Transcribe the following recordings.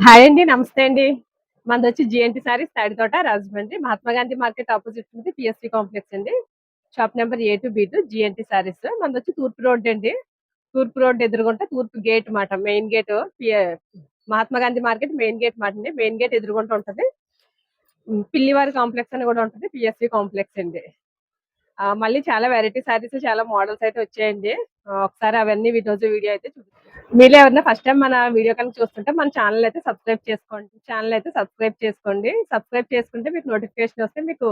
Hi అండి. నమస్తే అండి. మనదొచ్చి GNT sarees Taditota Rajahmundry. Mahatma Gandhi market opposite ఉంది. పిఎస్‌సి కాంప్లెక్స్ అండి. Shop number A2, B2 GNT sarees. మనదొచ్చి తూర్పు రోడ్ అండి. తూర్పు రోడ్ ఎదురుగుంట తూర్పు గేట్ మాట. Main gate Mahatma Gandhi market main gate మాట అండి. మెయిన్ గేట్ ఎదురుగుంట ఉంటది. పిల్లివారి కాంప్లెక్స్ అని కూడా ఉంటది. పిఎస్‌సి కాంప్లెక్స్ అండి. మళ్ళీ చాలా వెరైటీ సారీస్, చాలా మోడల్స్ అయితే వచ్చాయండి. ఒకసారి అవన్నీ ఈరోజు వీడియో అయితే మీలో ఎవరైనా ఫస్ట్ టైం మన వీడియో కనుక చూస్తుంటే మన ఛానల్ అయితే సబ్స్క్రైబ్ చేసుకోండి. సబ్స్క్రైబ్ చేసుకుంటే మీకు నోటిఫికేషన్ వస్తే మీకు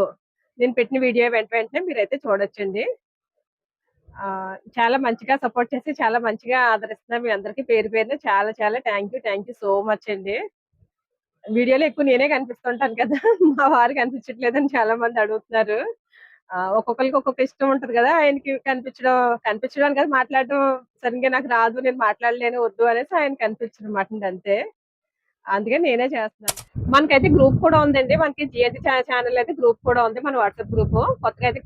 నేను పెట్టిన వీడియో వెంటనే మీరైతే చూడొచ్చండి. చాలా మంచిగా సపోర్ట్ చేసి చాలా మంచిగా ఆదరిస్తున్నారు. మీ అందరికీ పేరు పేరున చాలా చాలా థ్యాంక్ యూ సో మచ్ అండి. వీడియోలో ఎక్కువ నేనే కనిపిస్తుంటాను కదా! మా వారు కనిపించట్లేదని చాలా మంది అడుగుతున్నారు. ఒక్కొక్కరికి ఒక్కొక్క ఇష్టం ఉంటది కదా! ఆయనకి కనిపించడం అని కాదు, మాట్లాడడం సరిగ్గా నాకు రాదు, నేను మాట్లాడలేను, వద్దు అనేసి ఆయన కనిపించరు మాట అంతే. అందుకని నేనే చేస్తున్నాను. మనకైతే గ్రూప్ కూడా ఉందండి. మనకి జిఎన్టీ ఛానల్ అయితే గ్రూప్ కూడా ఉంది. మన వాట్సాప్ గ్రూప్ కొత్తగా అయితే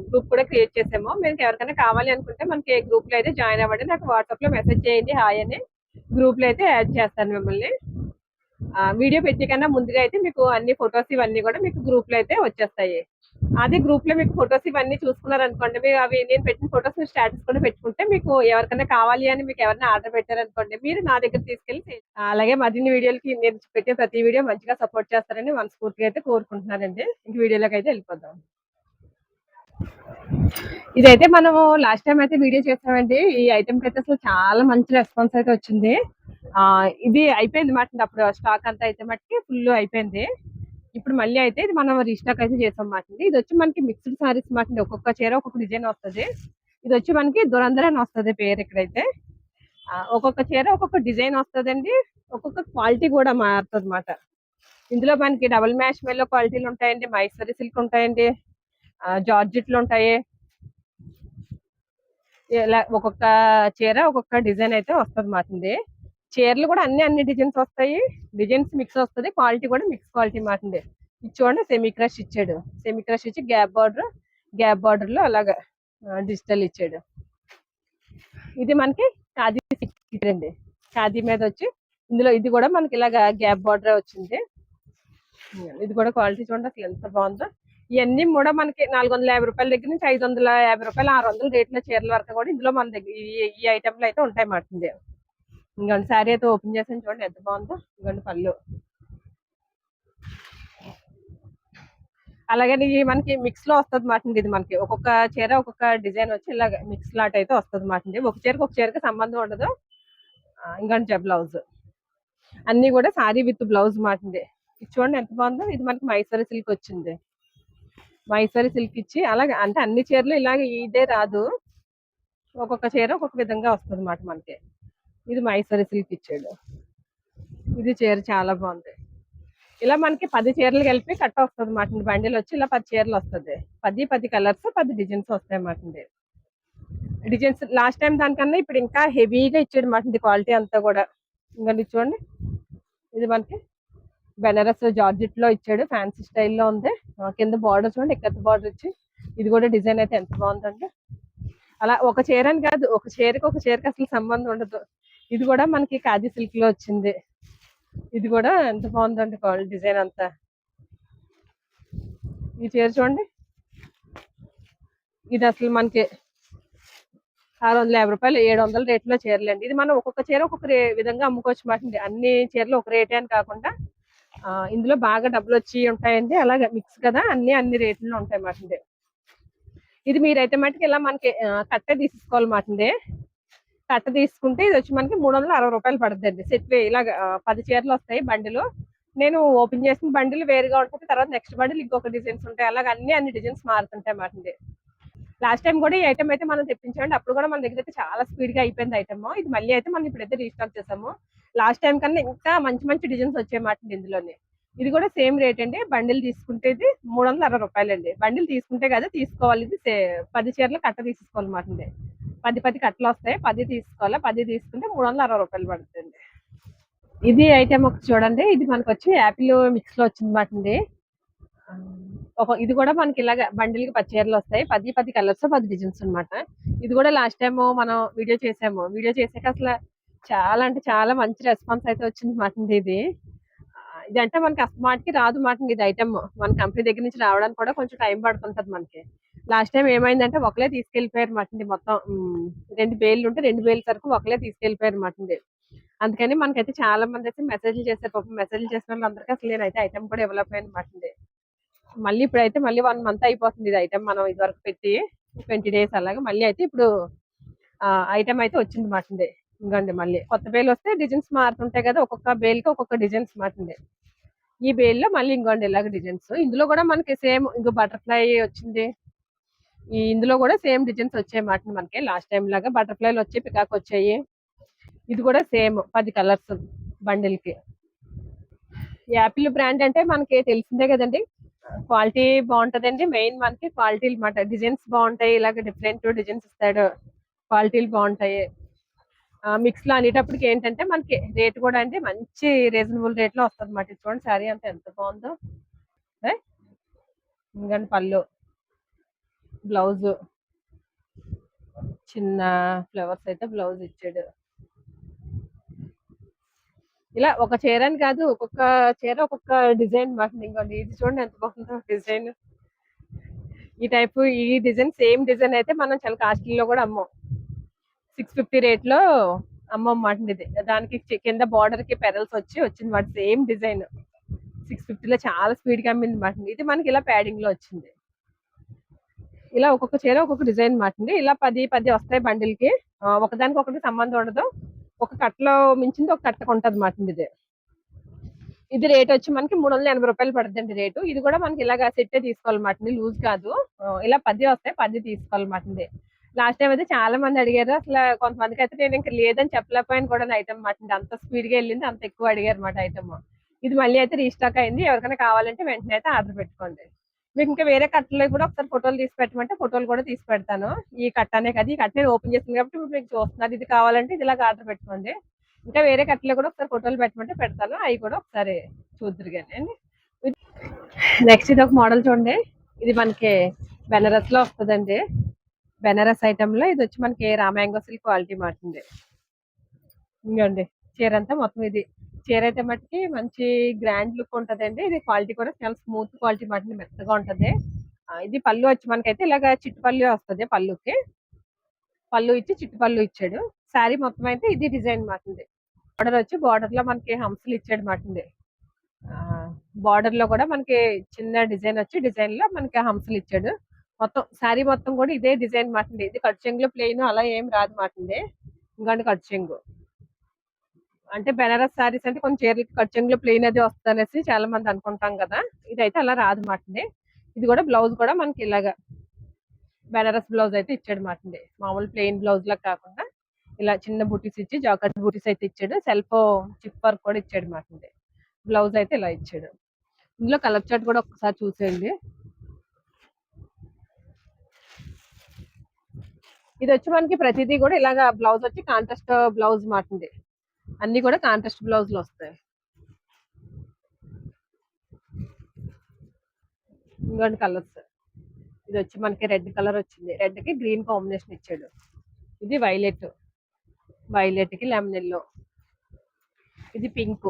గ్రూప్ కూడా క్రియేట్ చేసాము. మీకు ఎవరికైనా కావాలి అనుకుంటే మనకి గ్రూప్ లో అయితే జాయిన్ అవ్వండి. నాకు వాట్సాప్ లో మెసేజ్ చేయండి హాయ్ అని. గ్రూప్ లో అయితే యాడ్ చేస్తాను మిమ్మల్ని. వీడియో పెట్టే కన్నా ముందుగా అయితే మీకు అన్ని ఫొటోస్ ఇవన్నీ కూడా మీకు గ్రూప్ లో అయితే వచ్చేస్తాయి. అదే గ్రూప్ లో మీకు ఫొటోస్ ఇవన్నీ చూసుకున్నారనుకోండి, మీరు అవి నేను పెట్టిన ఫొటోస్ స్టాటస్ కూడా పెట్టుకుంటే మీకు ఎవరికైనా కావాలి అని మీకు ఎవరైనా ఆర్డర్ పెట్టారనుకోండి, మీరు నా దగ్గర తీసుకెళ్ళి అలాగే మరిన్ని వీడియోలకి నేను పెట్టే ప్రతి వీడియో మంచిగా సపోర్ట్ చేస్తారని మనస్ఫూర్తిగా అయితే కోరుకుంటున్నానండి. ఇంక వీడియోలోకి అయితే వెళ్ళిపోదాం. ఇదైతే మనము లాస్ట్ టైం అయితే వీడియో చేసామండి. ఈ ఐటమ్ కి అయితే అసలు చాలా మంచి రెస్పాన్స్ అయితే వచ్చింది. ఇది అయిపోయింది మాట, అప్పుడు స్టాక్ అంతా అయితే మట్టి ఫుల్ అయిపోయింది. ఇప్పుడు మళ్ళీ అయితే ఇది మనం రీస్టాక్ అయితే చేసాం మాట. ఇది వచ్చి మనకి మిక్స్డ్ సారీస్ మాట. ఒక్కొక్క చీర ఒక్కొక్క డిజైన్ వస్తుంది. ఇది వచ్చి మనకి దురందర్ అని వస్తుంది పేరు ఇక్కడైతే. ఒక్కొక్క చీర ఒక్కొక్క డిజైన్ వస్తుందండి. ఒక్కొక్క క్వాలిటీ కూడా మారుతుంది మాట. ఇందులో మనకి డబుల్ మ్యాచ్ మెల్లో క్వాలిటీలు ఉంటాయండి, మైసూరి సిల్క్ ఉంటాయండి, జార్జెట్లు ఉంటాయి. ఇలా ఒక్కొక్క చీర ఒక్కొక్క డిజైన్ అయితే వస్తుంది మాట. చీరలు కూడా అన్ని డిజైన్స్ వస్తాయి. డిజైన్స్ మిక్స్ వస్తుంది, క్వాలిటీ కూడా మిక్స్ క్వాలిటీ మాట. ఇది చూడండి, సెమీ క్రష్ ఇచ్చాడు. సెమీ క్రష్ ఇచ్చి గ్యాప్ బార్డర్ లో అలాగా డిజిటల్ ఇచ్చాడు. ఇది మనకి ఖాదీ అండి. ఖాదీ మీద వచ్చి ఇందులో ఇది కూడా మనకి ఇలాగా గ్యాప్ బార్డర్ వచ్చింది. ఇది కూడా క్వాలిటీ చూడండి అసలు ఎంత బాగుందో. ఇవన్నీ కూడా మనకి 450 రూపాయల దగ్గర నుంచి 550 రూపాయలు 600 రేట్ల చీరల వరకు కూడా ఇందులో మన దగ్గర ఈ ఐటమ్లు అయితే ఉంటాయి మాట. ఇంకోండి శారీ అయితే ఓపెన్ చేసాను చూడండి ఎంత బాగుందో. ఇంకోండి పళ్ళు. అలాగే మనకి మిక్స్ లో వస్తుంది మాట. ఇది మనకి ఒక్కొక్క చీర ఒక్కొక్క డిజైన్ వచ్చి ఇలాగ మిక్స్ లాట్ అయితే వస్తుంది మాట. ఒక చీరకి సంబంధం ఉండదు. ఇంకంటే బ్లౌజ్ అన్ని కూడా సారీ విత్ బ్లౌజ్ మాట. ఇది చూడండి ఎంత బాగుందో. ఇది మనకి మైసూరి సిల్క్ వచ్చింది. మైసూరి సిల్క్ ఇచ్చి అలాగే అంటే అన్ని చీరలు ఇలాగ ఇదే రాదు, ఒక్కొక్క చీర ఒక్కొక్క విధంగా వస్తుంది మాట మనకి. ఇది మైసూరి సిల్క్ ఇచ్చాడు. ఇది చీర చాలా బాగుంది. ఇలా మనకి 10 చీరలు కలిపి కట్ట వస్తుంది మాట. బండిల్ వచ్చి ఇలా 10 చీరలు వస్తుంది. 10 కలర్స్ 10 డిజైన్స్ వస్తాయి మాట. డిజైన్స్ లాస్ట్ టైం దానికన్నా ఇప్పుడు ఇంకా హెవీగా ఇచ్చాడు మాట. క్వాలిటీ అంతా కూడా ఇంకా చూడండి. ఇది మనకి బెనారస్ జార్జెట్ లో ఇచ్చాడు, ఫ్యాన్సీ స్టైల్లో ఉంది. కింద బార్డర్ చూడండి ఎక్కత బార్డర్ ఇచ్చి. ఇది కూడా డిజైన్ అయితే ఎంత బాగుందండి. అలా ఒక చీర అని కాదు, ఒక చీరకి అసలు సంబంధం ఉండదు. ఇది కూడా మనకి ఖాదీ సిల్క్ లో వచ్చింది. ఇది కూడా ఎంత బాగుందండి డిజైన్ అంతా. ఈ చీర చూడండి. ఇది అసలు మనకి 650 రూపాయలు 700 రేట్లో చీరలండి. ఇది మనం ఒక్కొక్క చీర ఒక్కొక్క విధంగా అమ్ముకోవచ్చు మాట. అన్ని చీరలు ఒక రేటే అని కాకుండా ఇందులో బాగా డబ్బులు వచ్చి ఉంటాయండి. అలాగే మిక్స్ కదా, అన్ని రేట్లు ఉంటాయి మాట. ఇది మీరైతే మటుకు ఇలా మనకి కట్ట తీసుకోవాలి మాట. కట్ట తీసుకుంటే ఇది వచ్చి మనకి 360 రూపాయలు పడుతుందండి. సెట్ ఇలాగ 10 చీరలు వస్తాయి బండిలు. నేను ఓపెన్ చేసిన బండిలు వేరుగా ఉంటుంది, తర్వాత నెక్స్ట్ బండిల్ ఇంకొక డిజైన్స్ ఉంటాయి. అలాగే అన్ని డిజైన్స్ మారుతుంటాయి మాట. లాస్ట్ టైం కూడా ఈ ఐటమ్ అయితే మనం తెప్పించామండి. అప్పుడు కూడా మన దగ్గర అయితే చాలా స్పీడ్ గా అయిపోయింది ఐటమ్. ఇది మళ్ళీ అయితే మనం ఇప్పుడైతే రీస్టాక్ చేసాము. లాస్ట్ టైం కన్నా ఇంకా మంచి డిజైన్స్ వచ్చాయి మాట ఇందులోనే. ఇది కూడా సేమ్ రేట్ అండి. బండిల్ తీసుకుంటే ఇది 360 రూపాయలండి. బండిల్ తీసుకుంటే కదా తీసుకోవాలి. ఇది 10 చీరలు కట్ట తీసుకోవాలి మాట. 10 కట్టలు వస్తాయి, 10 తీసుకోవాలి. 10 తీసుకుంటే 360 రూపాయలు పడుతుంది. ఇది ఐటమ్ ఒక చూడండి. ఇది మనకు వచ్చి యాపిల్ మిక్స్ లో వచ్చింది మాట. ఇది కూడా మనకి ఇలాగ బండిల్కి 10 చీరలు వస్తాయి. 10 కలర్స్ 10 డిజైన్స్ అనమాట. ఇది కూడా లాస్ట్ టైం మనం వీడియో చేసాము. వీడియో చేసాక అసలు చాలా అంటే చాలా మంచి రెస్పాన్స్ అయితే వచ్చింది మాట ఇది. ఇదంటే మనకి అస్తమాటికి రాదు మాట ఇది ఐటమ్. మన కంపెనీ దగ్గర నుంచి రావడానికి కూడా కొంచెం టైం పడుతుంటది మనకి. లాస్ట్ టైం ఏమైందంటే ఒకలే తీసుకెళ్ళిపోయారు మాట మొత్తం. 2 బేల్లు ఉంటే 2 బేల్ సరుకు ఒకలే తీసుకెళ్ళిపోయారు మాట అందుకని మనకైతే చాలా మంది అయితే మెసేజ్లు చేశారు. పాపం మెసేజ్లు చేసిన వాళ్ళందరికీ అసలు నేనైతే ఐటమ్ కూడా ఇవ్వలేకపోయాను మాట మళ్ళీ ఇప్పుడైతే మళ్ళీ 1 మంత్ అయిపోతుంది ఇది ఐటమ్ మనం ఇదివరకు పెట్టి 20 డేస్ అలాగా మళ్ళీ అయితే ఇప్పుడు ఐటమ్ అయితే వచ్చింది మాట ఇంకండి మళ్ళీ కొత్త బేల్ వస్తే డిజైన్స్ మారుతుంటాయి కదా, ఒక్కొక్క బేల్కి ఒక్కొక్క డిజైన్స్ మాట ఈ బేల్లో మళ్ళీ ఇంకోండి ఇలాగ డిజైన్స్. ఇందులో కూడా మనకి సేమ్ ఇంకో బటర్ఫ్లై వచ్చింది. ఇందులో కూడా సేమ్ డిజైన్స్ వచ్చాయి మాట మనకి. లాస్ట్ టైం లాగా బటర్ఫ్లైలు వచ్చాయి, పికాక్ వచ్చాయి. ఇది కూడా సేమ్ 10 కలర్స్ బండిల్ కి. యాపిల్ బ్రాండ్ అంటే మనకి తెలిసిందే కదండి, క్వాలిటీ బాగుంటదండి. మెయిన్ మనకి క్వాలిటీలు మాట. డిజైన్స్ బాగుంటాయి, ఇలాగ డిఫరెంట్ డిజైన్స్ ఇస్తాడు, క్వాలిటీలు బాగుంటాయి. మిక్స్ లో అనేటప్పటికి ఏంటంటే మనకి రేట్ కూడా అంటే మంచి రీజనబుల్ రేట్ లో వస్తుంది అన్నమాట. చూడండి శారీ అంతా ఎంత బాగుందో. ఇంకండి పళ్ళు, బ్లౌజ్ చిన్న ఫ్లవర్స్ అయితే బ్లౌజ్ ఇచ్చాడు. ఇలా ఒక చీర అని కాదు, ఒక్కొక్క చీర ఒక్కొక్క డిజైన్ మాట. ఇంకోండి ఇది చూడండి ఎంత బాగుందో డిజైన్. ఈ టైప్ ఈ డిజైన్ సేమ్ డిజైన్ అయితే మనం చాలా కాస్ట్లీలో కూడా అమ్మం. 650 రేట్ లో అమ్మం మాట ఇది. దానికి కింద బార్డర్ కి పెరల్స్ వచ్చింది మాట. సేమ్ డిజైన్ 650 లో చాలా స్పీడ్ గా అమ్మింది మాట. ఇది మనకి ఇలా ప్యాడింగ్ లో వచ్చింది. ఇలా ఒక్కొక్క చీర ఒక్కొక్క డిజైన్ మాట. ఇలా 10 వస్తాయి బండిల్ కి. ఒకదానికి ఒకటి సంబంధం ఉండదు. ఒక కట్టలో మించింది ఒక కట్టకు ఉంటది మాట ఇది. ఇది రేట్ వచ్చి మనకి 380 రూపాయలు పడుతుందండి రేటు. ఇది కూడా మనకి ఇలాగా సెట్టే తీసుకోవాలన్నమాట, లూజ్ కాదు. ఇలా 10 వస్తాయి, 10 తీసుకోవాలన్నమాట. లాస్ట్ టైం అయితే చాలా మంది అడిగారు. అసలు కొంతమందికి అయితే నేను ఇంకా లేదని చెప్పలేకపోయాను కూడా ఐటమ్ మాట. అంత స్పీడ్ గా వెళ్ళింది, అంత ఎక్కువ అడిగారు అన్నమాట ఐటమ్. ఇది మళ్ళీ అయితే రీస్టాక్ అయింది. ఎవరికైనా కావాలంటే వెంటనే అయితే ఆర్డర్ పెట్టుకోండి. మీకు ఇంకా వేరే కట్టలో కూడా ఒకసారి ఫోటోలు తీసి పెట్టమంటే ఫోటోలు కూడా తీసి పెడతాను. ఈ కట్టనే కదా, ఈ కట్ట నేను ఓపెన్ చేసింది కాబట్టి ఇప్పుడు మీకు చూస్తున్నారు. ఇది కావాలంటే ఇది ఇలాగ ఆర్డర్ పెట్టుకోండి. ఇంకా వేరే కట్టలో కూడా ఒకసారి ఫోటోలు పెట్టమంటే పెడతాను, అవి కూడా ఒకసారి చూద్దరు కానీ. నెక్స్ట్ ఇది ఒక మోడల్ చూడండి. ఇది మనకి బెనారస్ లో వస్తుందండి. బెనారస్ ఐటమ్ లో ఇది వచ్చి మనకి రామాంగో సిల్క్ క్వాలిటీ మాటింది. ఇంకోండి చీర అంతా మొత్తం ఇది. చీర అయితే మటుకి మంచి గ్రాండ్ లుక్ ఉంటదండి. ఇది క్వాలిటీ కూడా చాలా స్మూత్ క్వాలిటీ మాట, మెత్తగా ఉంటది. ఇది పళ్ళు వచ్చి మనకైతే ఇలాగ చిట్టు పళ్ళు వస్తుంది. పళ్ళుకి పళ్ళు ఇచ్చి చిట్టు పళ్ళు ఇచ్చాడు. శారీ మొత్తం అయితే ఇది డిజైన్ మాటింది. బార్డర్ వచ్చి బార్డర్ లో మనకి హంసలు ఇచ్చాడు మాటింది. బార్డర్ లో కూడా మనకి చిన్న డిజైన్ వచ్చి డిజైన్ లో మనకి హంసలు ఇచ్చాడు. మొత్తం శారీ మొత్తం కూడా ఇదే డిజైన్ మాటింది. ఇది కట్ చెంగులో ప్లెయిన్ అలా ఏం రాదు మాటింది. ఇంకంటే కట్ చెంగు అంటే బెనారస్ శారీస్ అంటే కొంచెం చీరలకి కట్ చెంగులో ప్లెయిన్ అది వస్తుంది అనేసి చాలా మంది అనుకుంటాం కదా, ఇదైతే అలా రాదు మాటింది. ఇది కూడా బ్లౌజ్ కూడా మనకి ఇలాగా బెనారస్ బ్లౌజ్ అయితే ఇచ్చాడు మాటింది. మామూలు ప్లెయిన్ బ్లౌజ్ లా కాకుండా ఇలా చిన్న బూటీస్ ఇచ్చి జాకెట్ బూటీస్ అయితే ఇచ్చాడు. సెల్ఫ్ చిప్ వర్క్ కూడా ఇచ్చాడు మాటింది. బ్లౌజ్ అయితే ఇలా ఇచ్చాడు. ఇందులో కలర్ చార్ట్ కూడా ఒకసారి చూసేయండి. ఇది వచ్చి మనకి ప్రతిదీ కూడా ఇలాగా బ్లౌజ్ వచ్చి కాంట్రాస్ట్ బ్లౌజ్ మాటింది. అన్ని కూడా కాంట్రాస్ట్ బ్లౌజ్ లో వస్తాయి. ఇంకోటి కలర్స్, ఇది వచ్చి మనకి రెడ్ కలర్ వచ్చింది. రెడ్ కి గ్రీన్ కాంబినేషన్ ఇచ్చాడు. ఇది వైలెట్, వైలెట్ కి లెమన్ ఎల్లో. ఇది పింక్,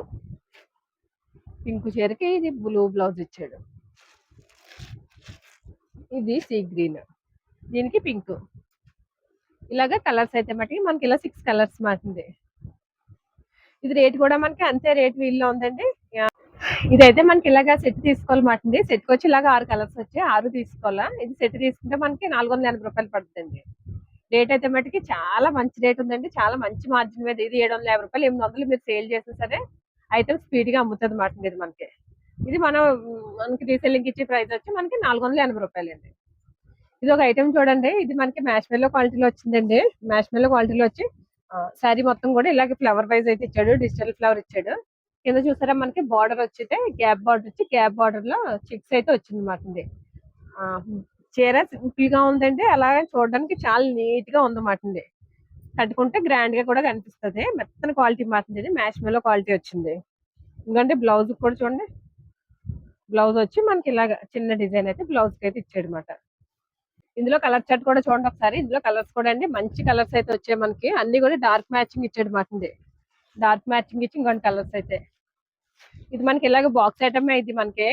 పింక్ చీరకి ఇది బ్లూ బ్లౌజ్ ఇచ్చాడు. ఇది సీ గ్రీన్, దీనికి పింక్. ఇలాగా కలర్స్ అయితే మటుకి మనకి ఇలా 6 కలర్స్ మాటింది. ఇది రేట్ కూడా మనకి అంతే రేట్ వీల్లో ఉందండి. ఇదైతే మనకి ఇలాగా సెట్ తీసుకోవాలి మాటింది. సెట్ వచ్చి ఇలాగా 6 కలర్స్ వచ్చి 6 తీసుకోవాలా. ఇది సెట్ తీసుకుంటే మనకి 480 రూపాయలు పడుతుంది. రేట్ అయితే మటుకి చాలా మంచి రేట్ ఉందండి, చాలా మంచి మార్జిన్ మీద. ఇది 750 రూపాయలు 800 మీరు సేల్ చేసినా సరే ఐటమ్ స్పీడ్ గా అమ్ముతుంది మాట ఇది మనకి. ఇది మనకి రీసెల్లింగ్ ఇచ్చే ప్రైస్ వచ్చి మనకి 480 రూపాయలు అండి. ఇది ఒక ఐటమ్ చూడండి. ఇది మనకి మ్యాష్ మెల్లో క్వాలిటీలో వచ్చిందండి. మ్యాష్ మెల్లో క్వాలిటీలో వచ్చి శారీ మొత్తం కూడా ఇలాగే ఫ్లవర్ వైజ్ అయితే ఇచ్చాడు. డిజిటల్ ఫ్లవర్ ఇచ్చాడు. కింద చూసారా మనకి బార్డర్ వచ్చితే గ్యాప్ బార్డర్ వచ్చి గ్యాప్ బార్డర్ లో చిక్స్ అయితే వచ్చింది మాట. చీర సింపుల్ గా ఉందండి, అలాగే చూడడానికి చాలా నీట్ గా ఉందన్నమాట. కట్టుకుంటే గ్రాండ్ గా కూడా కనిపిస్తుంది. మెత్తన క్వాలిటీ మాత్రం మ్యాష్ మెల్లో క్వాలిటీ వచ్చింది. ఎందుకంటే బ్లౌజ్ కూడా చూడండి, బ్లౌజ్ వచ్చి మనకి ఇలాగ చిన్న డిజైన్ అయితే బ్లౌజ్ కి అయితే ఇచ్చాడు అనమాట. ఇందులో కలర్ చార్ట్ కూడా చూడండి ఒకసారి. ఇందులో కలర్స్ కూడా అండి మంచి కలర్స్ అయితే వచ్చాయి మనకి. అన్ని కూడా డార్క్ మ్యాచింగ్ ఇచ్చాడు మాట. డార్క్ మ్యాచింగ్ ఇచ్చి ఇంకొన్ని కలర్స్ అయితే ఇది మనకి ఇలాగ బాక్స్ ఐటమ్ ఇది మనకి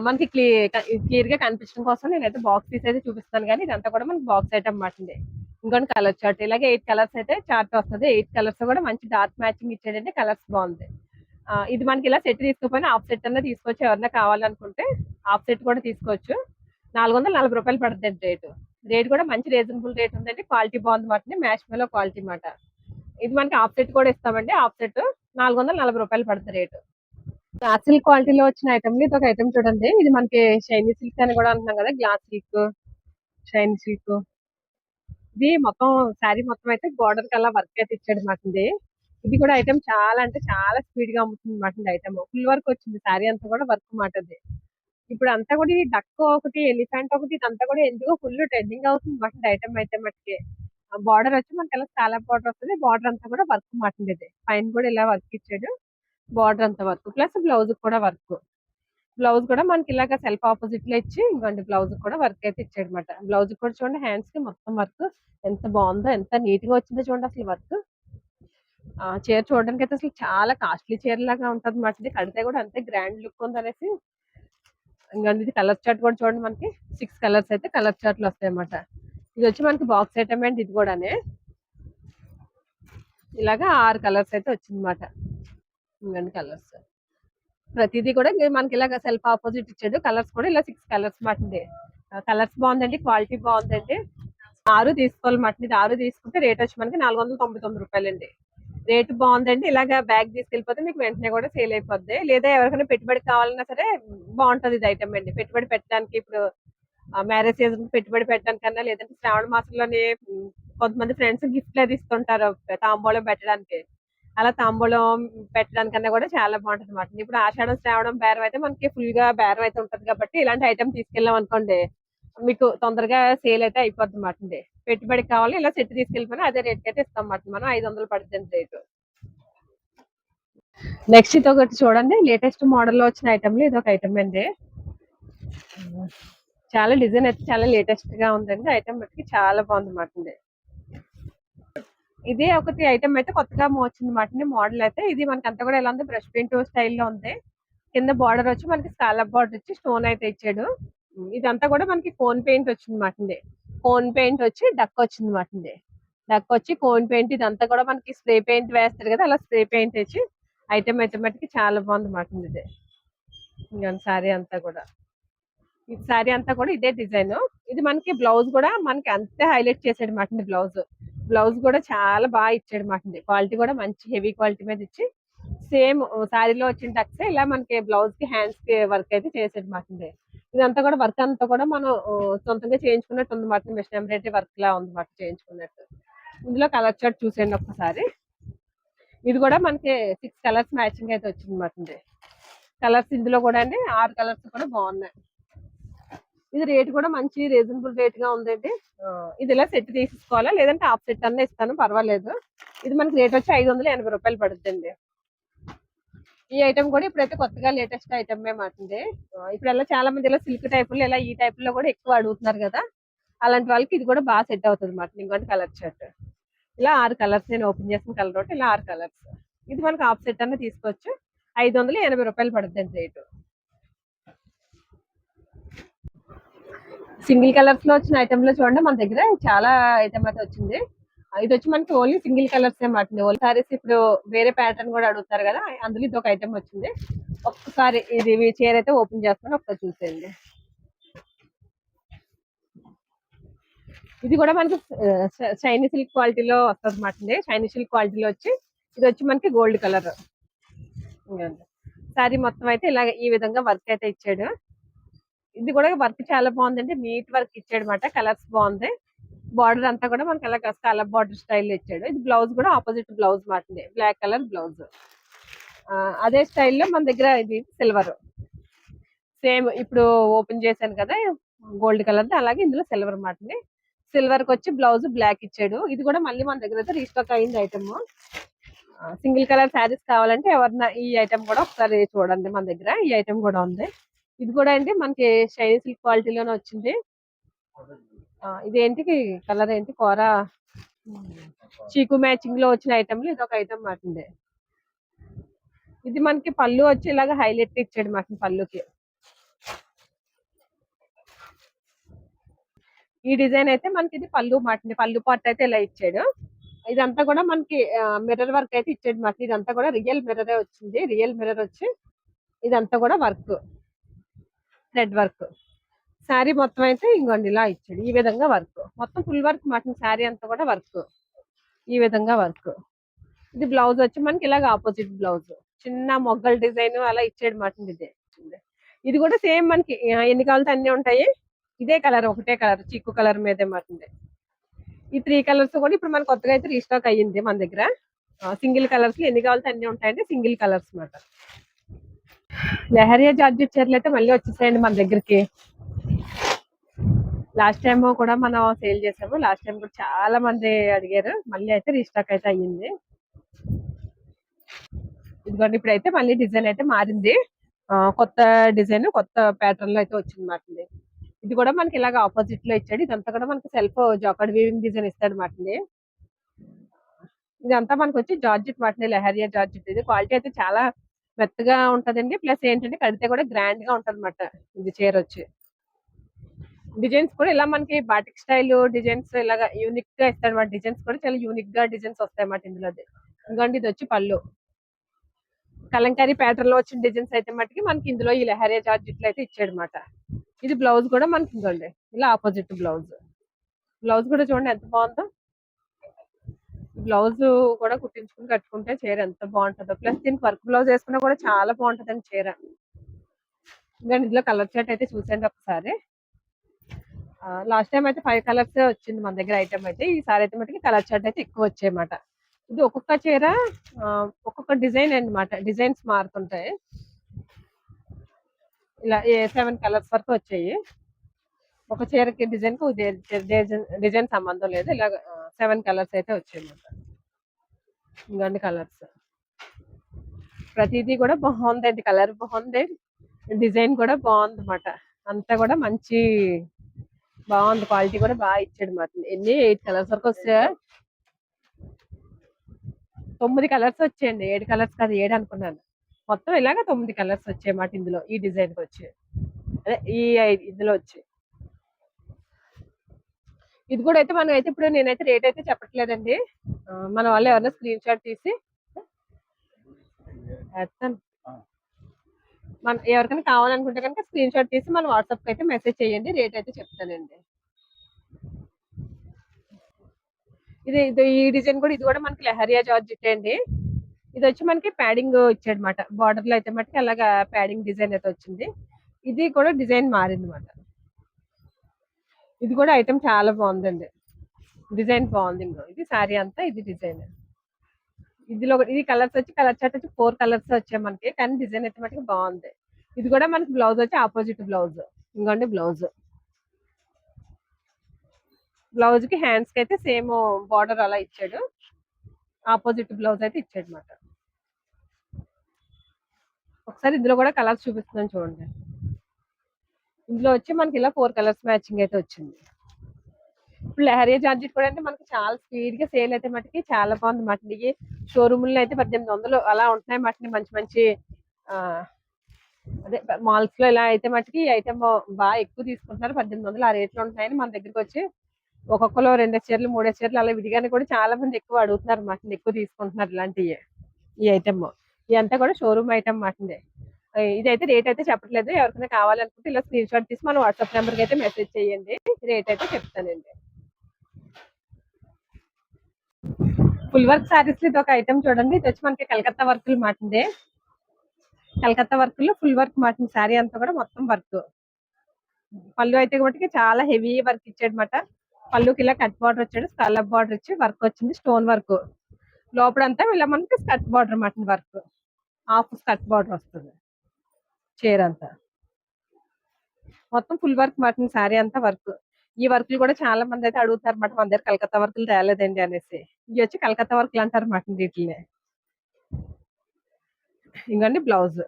మనకి క్లియర్ గా కనిపించడం కోసం నేనైతే బాక్స్ తీసి అయితే చూపిస్తాను కానీ ఇదంతా కూడా మనకి బాక్స్ ఐటమ్ మాటండి ఇంకొన్ని కలర్ చార్ట్ ఇలాగే 8 కలర్స్ అయితే చార్ట్ వస్తుంది 8 కలర్స్ కూడా మంచి డార్క్ మ్యాచింగ్ ఇచ్చాడంటే కలర్స్ బాగుంది ఇది మనకి ఇలా సెట్ తీసుకోపోయినా హాఫ్ సెట్ అన్న తీసుకోవచ్చు ఎవరైనా కావాలనుకుంటే హాఫ్ సెట్ కూడా తీసుకోవచ్చు 440 రూపాయలు పడుతుంది రేట్ కూడా మంచి రీజనబుల్ రేట్ ఉందండి క్వాలిటీ బాగుంది మాట మ్యాష్ మెలో క్వాలిటీ మాట ఇది మనకి హాఫ్ సెట్ కూడా ఇస్తామండి హాఫ్ సెట్ 440 రూపాయలు పడుతుంది రేటు గ్లాస్ సిల్క్ క్వాలిటీలో వచ్చిన ఐటమ్ ఇది ఒక ఐటమ్ చూడండి ఇది మనకి షైనీ సిల్క్ అని కూడా అంటున్నాం కదా గ్లాస్ సిల్క్ షైనీ సిల్క్ ఇది మొత్తం శారీ మొత్తం అయితే బోర్డర్ కల్లా వర్క్ అయితే ఇచ్చాడు మాట ఇది కూడా ఐటమ్ చాలా అంటే చాలా స్పీడ్ గా అమ్ముతుంది మాట ఐటమ్ ఫుల్ వర్క్ వచ్చింది శారీ అంతా కూడా వర్క్ మాట అది ఇప్పుడు అంతా కూడా ఈ డక్ ఒకటి ఎలిఫెంట్ ఒకటి ఇదంతా కూడా ఎందుకో ఫుల్ ట్రెండింగ్ అవుతుంది మాట ఐటమ్ అయితే మట్టుకి బార్డర్ వచ్చి మనకి ఇలా స్కాలప్ బార్డర్ వస్తుంది బార్డర్ అంతా కూడా వర్క్ మాట ఇది పైన కూడా ఇలా వర్క్ ఇచ్చాడు బార్డర్ అంతా వర్క్ ప్లస్ బ్లౌజ్ కూడా వర్క్ బ్లౌజ్ కూడా మనకి ఇలాగ సెల్ఫ్ ఆపోజిట్ లో ఇచ్చి ఇంకోండి బ్లౌజ్ కూడా వర్క్ అయితే ఇచ్చాడు అనమాట బ్లౌజ్ కూడా చూడండి హ్యాండ్స్ కి మొత్తం వర్క్ ఎంత బాగుందో ఎంత నీట్ గా వచ్చిందో చూడండి అసలు వర్క్ చీర చూడడానికి అయితే అసలు చాలా కాస్ట్లీ చీర లాగా ఉంటది మాట ఇది కడితే కూడా అంతే గ్రాండ్ లుక్ ఉంది అనేసి ఇంకోండి ఇది కలర్ చార్ట్ కూడా చూడండి మనకి 6 కలర్స్ అయితే కలర్ చార్ట్లు వస్తాయి అన్నమాట ఇది వచ్చి మనకి బాక్స్ ఐటమ్ అండి ఇది కూడానే ఇలాగా 6 కలర్స్ అయితే వచ్చింది అనమాట ఇంకోండి కలర్స్ ప్రతిదీ కూడా మనకి ఇలాగ సెల్ఫ్ ఆపోజిట్ ఇచ్చాడు కలర్స్ కూడా ఇలా 6 కలర్స్ మాట కలర్స్ బాగుందండి క్వాలిటీ బాగుందండి 6 తీసుకోవాలి మాట ఇది 6 తీసుకుంటే రేట్ వచ్చి మనకి 499 రూపాయలండి రేట్ బాగుందండి ఇలాగ బ్యాగ్ తీసుకెళ్ళిపోతే మీకు వెంటనే కూడా సేల్ అయిపోద్ది లేదా ఎవరికైనా పెట్టుబడి కావాలన్నా సరే బాగుంటది ఇది ఐటమ్ అండి పెట్టుబడి పెట్టడానికి ఇప్పుడు మ్యారేజ్ సీజన్ పెట్టుబడి పెట్టడానికన్నా లేదంటే శ్రావణ మాసంలోనే కొంతమంది ఫ్రెండ్స్ గిఫ్ట్లు అది ఇస్తుంటారు తాంబూలం పెట్టడానికి అలా తాంబూలం పెట్టడానికన్నా కూడా చాలా బాగుంటది అనమాట ఇప్పుడు ఆషాఢం శ్రావణం బేరం అయితే మనకి ఫుల్ గా బేరం అయితే ఉంటది కాబట్టి ఇలాంటి ఐటమ్ తీసుకెళ్ళాం అనుకోండి మీకు తొందరగా సేల్ అయితే అయిపోద్ది మాట పెట్టుబడికి కావాలి ఇలా సెట్ తీసుకెళ్ళిపోయినా అదే రేట్ అయితే ఇస్తాం మాట మనం 500 పడుతుంది రేటు నెక్స్ట్ ఇది ఒకటి చూడండి లేటెస్ట్ మోడల్ లో వచ్చిన ఐటమ్ ఇది ఒక ఐటమ్ అండి చాలా డిజైన్ అయితే చాలా లేటెస్ట్ గా ఉందండి ఐటమ్ బట్టి చాలా బాగుంది మాట ఇదే ఒకటి ఐటమ్ అయితే కొత్తగా వచ్చింది మాట మోడల్ అయితే ఇది మనకి అంతా కూడా ఎలా ఉంది బ్రష్ పెయింట్ స్టైల్లో ఉంది కింద బార్డర్ వచ్చి మనకి స్కాలప్ బార్డర్ వచ్చి స్టోన్ అయితే ఇచ్చాడు ఇదంతా కూడా మనకి కోన్ పెయింట్ వచ్చింది మాట కోన్ పెయింట్ వచ్చి డక్ వచ్చింది మాట డక్ వచ్చి కోన్ పెయింట్ ఇదంతా కూడా మనకి స్ప్రే పెయింట్ వేస్తారు కదా అలా స్ప్రే పెయింట్ వచ్చి ఐటమ్ అయితే మటుకి చాలా బాగుంది మాట ఇది ఇంకా సారీ అంతా కూడా ఈ సారీ అంతా కూడా ఇదే డిజైన్ ఇది మనకి బ్లౌజ్ కూడా మనకి అంతే హైలైట్ చేసాడు మాట బ్లౌజ్ బ్లౌజ్ కూడా చాలా బాగా ఇచ్చాడు మాట క్వాలిటీ కూడా మంచి హెవీ క్వాలిటీ మీద ఇచ్చి సేమ్ శారీలో వచ్చిన టక్స్ ఇలా మనకి బ్లౌజ్ కి హ్యాండ్స్ కి వర్క్ అయితే చేసేది మాట ఇదంతా కూడా వర్క్ అంతా కూడా మనం సొంతంగా చేయించుకున్నట్టు ఉంది మాట మిషన్ ఎంబ్రాయిడరీ వర్క్ లా ఉంది మాట చేయించుకున్నట్టు ఇందులో కలర్ చార్ట్ చూసేయండి ఒక్కసారి ఇది కూడా మనకి 6 కలర్స్ మ్యాచింగ్ అయితే వచ్చింది మాట కలర్స్ ఇందులో కూడా అండి 6 కలర్స్ కూడా బాగున్నాయి ఇది రేట్ కూడా మంచి రీజనబుల్ రేట్ గా ఉందండి ఇది ఇలా సెట్ తీసుకోవాలా లేదంటే హాఫ్ సెట్ అన్న ఇస్తాను పర్వాలేదు ఇది మనకి రేట్ వచ్చి 580 రూపాయలు పడుతుందండి ఈ ఐటమ్ కూడా ఇప్పుడైతే కొత్తగా లేటెస్ట్ ఐటమ్ మాటుంది ఇప్పుడు ఎలా చాలా మంది ఇలా సిల్క్ టైపులు ఇలా ఈ టైప్ లో కూడా ఎక్కువ అడుగుతున్నారు కదా అలాంటి వాళ్ళకి ఇది కూడా బాగా సెట్ అవుతుంది మాట ఇంకోటి కలర్ షర్ట్ ఇలా 6 కలర్స్ నేను ఓపెన్ చేసిన కలర్ ఒకటి ఇలా 6 కలర్స్ ఇది మనకి హాఫ్ సెట్ అన్న తీసుకోవచ్చు 580 రూపాయలు పడుతుంది రేటు సింగిల్ కలర్స్ లో వచ్చిన ఐటమ్ లో చూడండి మన దగ్గర చాలా ఐటమ్ అయితే వచ్చింది ఇది వచ్చి మనకి ఓన్లీ సింగిల్ కలర్స్ మాట ఓన్లీ సారీస్ ఇప్పుడు వేరే ప్యాటర్న్ కూడా అడుగుతారు కదా అందులో ఇది ఒక ఐటమ్ వచ్చింది ఒక్కసారి ఇది చీర అయితే ఓపెన్ చేస్తాను ఒకసారి చూసేయండి ఇది కూడా మనకి షైనీ సిల్క్ క్వాలిటీలో వస్తుంది మాట షైనీ సిల్క్ క్వాలిటీలో వచ్చి ఇది వచ్చి మనకి గోల్డ్ కలర్ సారీ మొత్తం అయితే ఇలాగ ఈ విధంగా వర్క్ అయితే ఇచ్చాడు ఇది కూడా వర్క్ చాలా బాగుందండి నీట్ వర్క్ ఇచ్చాడు అనమాట కలర్స్ బాగుంది బార్డర్ అంతా కూడా మనకి అలా స్కాలప్ బార్డర్ స్టైల్ ఇచ్చాడు ఇది బ్లౌజ్ కూడా ఆపోజిట్ బ్లౌజ్ మాటండి బ్లాక్ కలర్ బ్లౌజ్ అదే స్టైల్లో మన దగ్గర ఇది సిల్వర్ సేమ్ ఇప్పుడు ఓపెన్ చేశాను కదా గోల్డ్ కలర్ అలాగే ఇందులో సిల్వర్ మాటండి సిల్వర్ కి వచ్చి బ్లౌజ్ బ్లాక్ ఇచ్చాడు ఇది కూడా మళ్ళీ మన దగ్గర అయితే రీస్టాక్ అయింది ఐటమ్ సింగిల్ కలర్ శారీస్ కావాలంటే ఎవరన్నా ఈ ఐటమ్ కూడా ఒకసారి చూడండి మన దగ్గర ఈ ఐటమ్ కూడా ఉంది ఇది కూడా అండి మనకి షైనీ సిల్క్ క్వాలిటీలోనే వచ్చింది ఇదేంటి కలర్ ఏంటి కూర చీకు మ్యాచింగ్ లో వచ్చిన ఐటమ్ ఇది ఒక ఐటమ్ మాటండి. ఇది మనకి పళ్ళు వచ్చి ఇలాగ హైలైట్ ఇచ్చాడు మాట పళ్ళుకి. ఈ డిజైన్ అయితే మనకి ఇది పళ్ళు మాటండి. పళ్ళు పార్ట్ అయితే ఇలా ఇచ్చాడు. ఇదంతా కూడా మనకి మిర్రర్ వర్క్ అయితే ఇచ్చాడు మాట. ఇదంతా కూడా రియల్ మిర్రరే వచ్చింది. రియల్ మిర్రర్ వచ్చి ఇదంతా కూడా వర్క్, థ్రెడ్ వర్క్. శారీ మొత్తం అయితే ఇంకోండి ఇలా ఇచ్చాడు. ఈ విధంగా వర్క్ మొత్తం ఫుల్ వర్క్ మాట. శారీ అంతా కూడా వర్క్, ఈ విధంగా వర్క్. ఇది బ్లౌజ్ వచ్చి మనకి ఇలాగ ఆపోజిట్ బ్లౌజ్, చిన్న మొగ్గల డిజైన్ అలా ఇచ్చాడు మాట. ఇది కూడా సేమ్ మనకి ఎన్ని కావాలితే అన్ని ఉంటాయి. ఇదే కలర్, ఒకటే కలర్, చిక్కు కలర్ మీదే మాటండి. ఈ 3 కలర్స్ కూడా ఇప్పుడు మన కొత్తగా అయితే రీస్టాక్ అయ్యింది మన దగ్గర. సింగిల్ కలర్స్ ఎన్ని కావాలితే అన్ని ఉంటాయండి. సింగిల్ కలర్స్ మాట. లెహరియా జార్జెట్ చీరలు అయితే మళ్ళీ వచ్చేసాయండి మన దగ్గరికి. లాస్ట్ టైం కూడా మనం సేల్ చేసాము. లాస్ట్ టైం కూడా చాలా మంది అడిగారు. మళ్ళీ అయితే రీస్టాక్ అయితే అయ్యింది. ఇదిగోండి ఇప్పుడైతే మళ్ళీ డిజైన్ అయితే మారింది. కొత్త డిజైన్, కొత్త ప్యాటర్న్ లో అయితే వచ్చింది మాట. ఇది కూడా మనకి ఇలాగ ఆపోజిట్ లో ఇచ్చాడు. ఇదంతా కూడా మనకి సెల్ఫ్ జాకర్డ్ వీవింగ్ డిజైన్ ఇస్తాడు మాట. ఇదంతా మనకు వచ్చి జార్జెట్ మాట, లెహరియా జార్జెట్. ఇది క్వాలిటీ అయితే చాలా మెత్తగా ఉంటదండి. ప్లస్ ఏంటంటే కడితే కూడా గ్రాండ్ గా ఉంటది అనమాట. ఇది చీర వచ్చి డిజైన్స్ కూడా ఇలా మనకి బాటిక్ స్టైల్ డిజైన్స్ ఇలాగా యూనిక్ గా ఇస్తాడు అనమాట. డిజైన్స్ కూడా చాలా యూనిక్ గా డిజైన్స్ వస్తాయి అన్నమాట ఇందులో. ఇంకోండి ఇది వచ్చి పళ్ళు, కలంకారీ ప్యాటర్న్ లో వచ్చిన డిజైన్స్ అయితే మటుకి మనకి ఇందులో ఈ లెహరియా జార్జెట్లు అయితే ఇచ్చాడు అనమాట. ఇది బ్లౌజ్ కూడా మనకి ఇంకోండి ఇలా ఆపోజిట్ బ్లౌజ్. బ్లౌజ్ కూడా చూడండి ఎంత బాగుందో. బ్లౌజ్ కూడా కుట్టించుకుని కట్టుకుంటే చీర ఎంత బాగుంటుందో. ప్లస్ దీనికి వర్క్ బ్లౌజ్ వేసుకున్నా కూడా చాలా బాగుంటదండి చీర. ఇంకా ఇందులో కలర్ చార్ట్ అయితే చూసండి ఒకసారి. లాస్ట్ టైం అయితే 5 కలర్స్ వచ్చింది మన దగ్గర ఐటమ్ అయితే. ఈసారి అయితే మటుకి కలర్ చార్ట్ అయితే ఎక్కువ వచ్చాయన్నమాట. ఇది ఒక్కొక్క చీర ఒక్కొక్క డిజైన్ అన్నమాట. డిజైన్స్ మారుతుంటాయి. ఇలా 7 కలర్స్ వరకు వచ్చాయి. ఒక చీరకి డిజైన్ కు డిజైన్ సంబంధం లేదు. ఇలా 7 కలర్స్ అయితే వచ్చాయి అన్నమాట. ఇంకొన్ని కలర్స్ ప్రతిదీ కూడా బాగుందండి. కలర్ బాగుంది, డిజైన్ కూడా బాగుంది అన్నమాట. అంతా కూడా మంచి బాగుంది. క్వాలిటీ కూడా బాగా ఇచ్చాడు మాట. ఎన్ని 8 కలర్స్ వరకు వస్తాయా? 9 కలర్స్ వచ్చాయండి. 7 కలర్స్ కాదు, 7 అనుకున్నాను. మొత్తం ఇలాగ 9 కలర్స్ వచ్చాయి మాట ఇందులో. ఈ డిజైన్ కి వచ్చి అదే ఈ ఇందులో వచ్చి ఇది కూడా అయితే మనం అయితే ఇప్పుడు నేనైతే రేట్ అయితే చెప్పట్లేదండి. మన వాళ్ళు ఎవరైనా స్క్రీన్ షాట్ తీసి వేస్తాను. మన ఎవరికైనా కావాలనుకుంటే కనుక స్క్రీన్ షాట్ తీసి మన వాట్సాప్ అయితే మెసేజ్ చేయండి. రేట్ అయితే చెప్తానండి. ఇది ఇది ఈ డిజైన్ కూడా, ఇది కూడా మనకి లెహరియా జార్జెట్ అండి. ఇది వచ్చి మనకి ప్యాడింగ్ ఇచ్చాడు అనమాట. బార్డర్ లో అయితే మటుకి అలాగా ప్యాడింగ్ డిజైన్ అయితే వచ్చింది. ఇది కూడా డిజైన్ మారింది అనమాట. ఇది కూడా ఐటమ్ చాలా బాగుందండి. డిజైన్ బాగుంది. ఇంకో ఇది శారీ అంతా ఇది డిజైన్. ఇందులో ఇది కలర్స్ వచ్చి కలర్ చార్ట్ వచ్చి 4 కలర్స్ వచ్చాయి మనకి. కానీ డిజైన్ అయితే మటుకు బాగుంది. ఇది కూడా మనకి బ్లౌజ్ వచ్చి ఆపోజిట్ బ్లౌజ్. ఇంకోండి బ్లౌజ్. బ్లౌజ్ కి హ్యాండ్స్ కి అయితే సేమ్ బార్డర్ అలా ఇచ్చాడు. ఆపోజిట్ బ్లౌజ్ అయితే ఇచ్చాడు అనమాట. ఒకసారి ఇందులో కూడా కలర్స్ చూపిస్తున్నాను చూడండి. ఇందులో వచ్చి మనకి ఇలా 4 కలర్స్ మ్యాచింగ్ అయితే వచ్చింది. ఇప్పుడు లెహరియా జార్జెట్ కూడా అంటే మనకి చాలా స్పీడ్ గా సేల్ అయితే మటుకి చాలా బాగుంది మాట. షోరూమ్ లో అయితే 1800 అలా ఉంటున్నాయి మాట. మంచి మంచి అదే మాల్స్ లో ఇలా అయితే మటుకి ఈ ఐటమ్ బాగా ఎక్కువ తీసుకుంటున్నారు. 1800 ఆ రేట్లో ఉంటున్నాయని మన దగ్గరికి వచ్చి ఒక్కొక్కరు 2 చీరలు 3 చీరలు అలా విడిగానే కూడా చాలా మంది ఎక్కువ అడుగుతున్నారు మాట. ఎక్కువ తీసుకుంటున్నారు ఇలాంటివి. ఈ ఐటమ్ ఇదంతా కూడా షోరూమ్ ఐటమ్ మాట. ఇదైతే రేట్ అయితే చెప్పట్లేదు. ఎవరికైనా కావాలనుకుంటే ఇలా స్క్రీన్ షాట్ తీసి మన వాట్సాప్ నెంబర్కి అయితే మెసేజ్ చేయండి. రేట్ అయితే చెప్తానండి. ఫుల్ వర్క్ సారీస్ ఇది ఒక ఐటమ్ చూడండి. ఇది వచ్చి మనకి కలకత్తా వర్కులు మాటండి. కలకత్తా వర్క్ లో ఫుల్ వర్క్ మాట. శారీ అంతా కూడా మొత్తం వర్క్. పళ్ళు అయితే మటుకి చాలా హెవీ వర్క్ ఇచ్చాడు అనమాట. పళ్ళుకి ఇలా కట్ బార్డర్ వచ్చాడు. స్కల్లప్ బార్డర్ వచ్చి వర్క్ వచ్చింది. స్టోన్ వర్క్ లోపలంతా ఇలా మనకి స్కర్ట్ బార్డర్ మాట. వర్క్ హాఫ్ స్కర్ట్ బార్డర్ వస్తుంది చీర అంతా. మొత్తం ఫుల్ వర్క్ మాట. శారీ అంతా వర్క్. ఈ వర్క్లు కూడా చాలా మంది అయితే అడుగుతారు అన్నమాట. మన దగ్గర కలకత్తా వర్క్లు తేలేదండి అనేసి. ఇవి వచ్చి కలకత్తా వర్క్లు అంటారు మాట వీటిని. ఇంకండి బ్లౌజ్.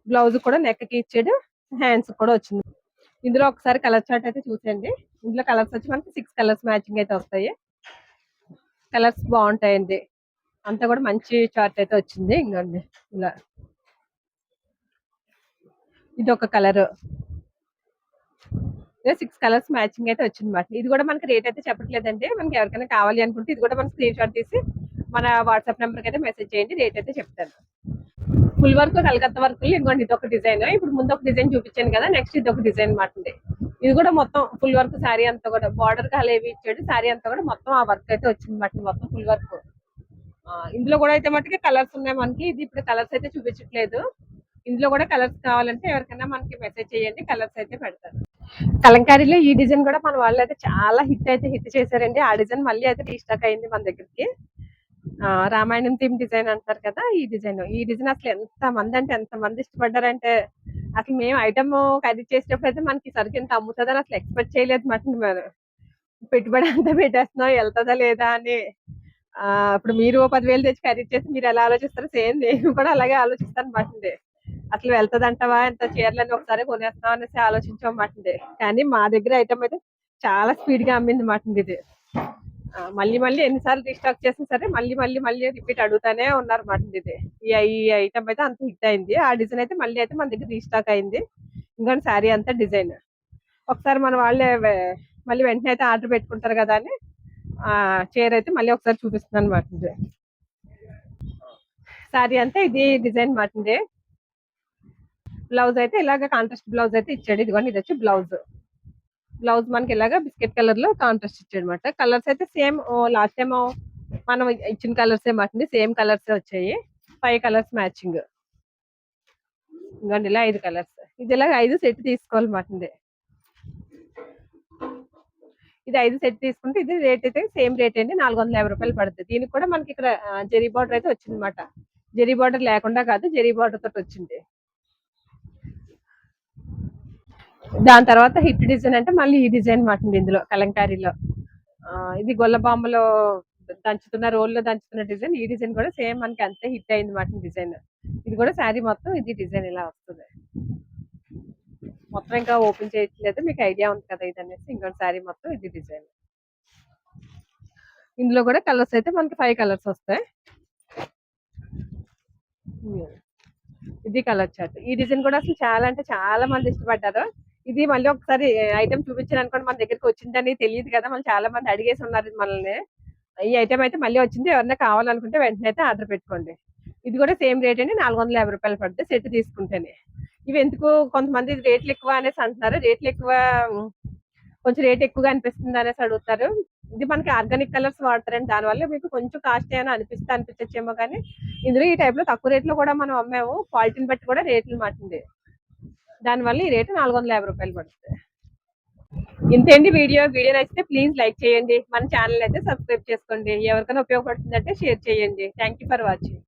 బ్లౌజ్ కూడా నెక్ కి ఇచ్చాడు. హ్యాండ్స్ కూడా వచ్చింది. ఇందులో ఒకసారి కలర్ చార్ట్ అయితే చూసండి. ఇందులో కలర్స్ వచ్చి మనకి 6 కలర్స్ మ్యాచింగ్ అయితే వస్తాయి. కలర్స్ బాగుంటాయండి. అంతా కూడా మంచి చార్ట్ అయితే వచ్చింది. ఇంకోండి ఇలా ఇది ఒక కలర్, 6 కలర్స్ మ్యాచింగ్ అయితే వచ్చిందన్నమాట. ఇది కూడా మనకి రేట్ అయితే చెప్పట్లేదండి. మనకి ఎవరికైనా కావాలి అనుకుంటే ఇది కూడా మనం స్క్రీన్ షాట్ తీసి మన వాట్సాప్ నెంబర్కి అయితే మెసేజ్ చేయండి, రేట్ అయితే చెప్తాను. ఫుల్ వర్క్ కలకత్తా వర్క్ ఇంకోండి ఇది ఒక డిజైన్. ఇప్పుడు ముందు ఒక డిజైన్ చూపించాను కదా, నెక్స్ట్ ఇది ఒక డిజైన్ మాట అండి. ఇది కూడా మొత్తం ఫుల్ వర్క్ శారీ అంతా కూడా బార్డర్ కాలేవి ఇచ్చాడు, శారీ అంతా కూడా మొత్తం ఆ వర్క్ అయితే వచ్చింది మాట, మొత్తం ఫుల్ వర్క్. ఇందులో కూడా అయితే మటుకి కలర్స్ ఉన్నాయి మనకి. ఇది ఇప్పుడు కలర్స్ అయితే చూపించట్లేదు. ఇందులో కూడా కలర్స్ కావాలంటే ఎవరికైనా మనకి మెసేజ్ చేయండి, కలర్స్ అయితే పెడతారు. కలంకారీలో ఈ డిజైన్ కూడా మన వాళ్ళు అయితే చాలా హిట్ చేశారండి. ఆ డిజైన్ మళ్ళీ అయితే రీస్టాక్ అయింది మన దగ్గరికి. రామాయణం థీమ్ డిజైన్ అంటారు కదా, ఈ డిజైన్ అసలు ఎంత మంది అంటే ఎంత మంది ఇష్టపడ్డారంటే, అసలు మేము ఐటమ్ ఖరీదు చేసేటప్పుడు అయితే మనకి సరుకు ఎంత అమ్ముతుందని అసలు ఎక్స్పెక్ట్ చేయలేదు మాట. మేము పెట్టుబడి అంతా పెట్టేస్తున్నాం, వెళ్తుందా లేదా అని. ఇప్పుడు మీరు 10,000 తెచ్చి ఖరీదు చేసి మీరు ఎలా ఆలోచిస్తారో సేమ్ నేను కూడా అలాగే ఆలోచిస్తాను మాట. అసలు వెళ్తదంటావా, ఎంత చీరలని ఒకసారి కొనేస్తాం అనేసి ఆలోచించాం మాట. కానీ మా దగ్గర ఐటమ్ అయితే చాలా స్పీడ్ గా అమ్మింది మాట ఇది. మళ్ళీ మళ్ళీ ఎన్నిసార్లు రీస్టాక్ చేసినా సరే మళ్ళీ మళ్ళీ మళ్ళీ రిపీట్ అడుగుతానే ఉన్నారు మాట ఇది. ఈ ఐటమ్ అయితే అంత హిట్ అయింది. ఆ డిజైన్ అయితే మళ్ళీ అయితే మన దగ్గర రీస్టాక్ అయింది. ఇంకొంటి శారీ అంతా డిజైన్. ఒకసారి మన వాళ్ళే మళ్ళీ వెంటనే అయితే ఆర్డర్ పెట్టుకుంటారు కదా అని ఆ చీర అయితే మళ్ళీ ఒకసారి చూపిస్తున్నాను అనమాట. శారీ అంతా ఇది డిజైన్ మాట. బ్లౌజ్ అయితే ఇలాగ కాంట్రాస్ట్ బ్లౌజ్ అయితే ఇచ్చాడు. ఇదిగోండి ఇది వచ్చి బ్లౌజ్. బ్లౌజ్ మనకి ఇలాగా బిస్కెట్ కలర్ లో కాంట్రాస్ట్ ఇచ్చాడు అనమాట. కలర్స్ అయితే సేమ్ లాస్ట్ టైం మనం ఇచ్చిన కలర్స్ మాట, సేమ్ కలర్స్ వచ్చాయి. 5 కలర్స్ మ్యాచింగ్. ఇంకోండి ఇలా 5 కలర్స్. ఇది ఇలాగ 5 సెట్ తీసుకోవాలన్నమాట. ఇది 5 సెట్ తీసుకుంటే ఇది రేట్ అయితే సేమ్ రేట్ అండి, 450 రూపాయలు పడుతుంది. దీనికి కూడా మనకి ఇక్కడ జెరీ బార్డర్ అయితే వచ్చింది అనమాట. జెరీ బార్డర్ లేకుండా కాదు, జెరీ బార్డర్ తోటి వచ్చింది. దాని తర్వాత హిట్ డిజైన్ అంటే మళ్ళీ ఈ డిజైన్ మాట ఇందులో కలంకారీలో. ఇది గొల్లబాంబలో దంచుతున్న రోల్లో దంచుతున్న డిజైన్. ఈ డిజైన్ కూడా సేమ్ మనకి అంతే హిట్ అయింది మాట డిజైన్. ఇది కూడా శారీ మొత్తం ఇది డిజైన్ ఇలా వస్తుంది. మొత్తం ఇంకా ఓపెన్ చేయట్లేదు, మీకు ఐడియా ఉంది కదా ఇది అనేసి. ఇంకొక శారీ మొత్తం ఇది డిజైన్. ఇందులో కూడా కలర్స్ అయితే మనకి 5 కలర్స్ వస్తాయి. ఇది కలర్ చార్ట్. ఈ డిజైన్ కూడా అసలు చాలా అంటే చాలా మంది ఇష్టపడ్డారు. ఇది మళ్ళీ ఒకసారి ఐటమ్ చూపించాను అనుకోండి, మన దగ్గరికి వచ్చిందని తెలియదు కదా, మళ్ళీ చాలా మంది అడిగేసి ఉన్నారు మనల్ని. ఈ ఐటమ్ అయితే మళ్ళీ వచ్చింది, ఎవరైనా కావాలనుకుంటే వెంటనే అయితే ఆర్డర్ పెట్టుకోండి. ఇది కూడా సేమ్ రేట్ అండి, 450 రూపాయలు పడుతుంది సెట్ తీసుకుంటేనే. ఇవి ఎందుకు కొంతమంది రేట్లు ఎక్కువ అనేసి అంటున్నారు. రేట్లు ఎక్కువ, కొంచెం రేట్ ఎక్కువగా అనిపిస్తుంది అనేసి అడుగుతారు. ఇది మనకి ఆర్గానిక్ కలర్స్ వాడతారండి, దానివల్ల మీకు కొంచెం కాస్ట్ ఏమైనా అనిపించచ్చేమో, కానీ ఇందులో ఈ టైప్ లో తక్కువ రేట్లో కూడా మనం అమ్మాము. క్వాలిటీని బట్టి కూడా రేట్లు మాటింది. దానివల్ల ఈ రేటు 450 రూపాయలు పడుతుంది. ఇంతేండి వీడియో నచ్చితే ప్లీజ్ లైక్ చేయండి, మన ఛానల్ అయితే సబ్స్క్రైబ్ చేసుకోండి. ఎవరికైనా ఉపయోగపడుతుందంటే షేర్ చేయండి. Thank you for watching.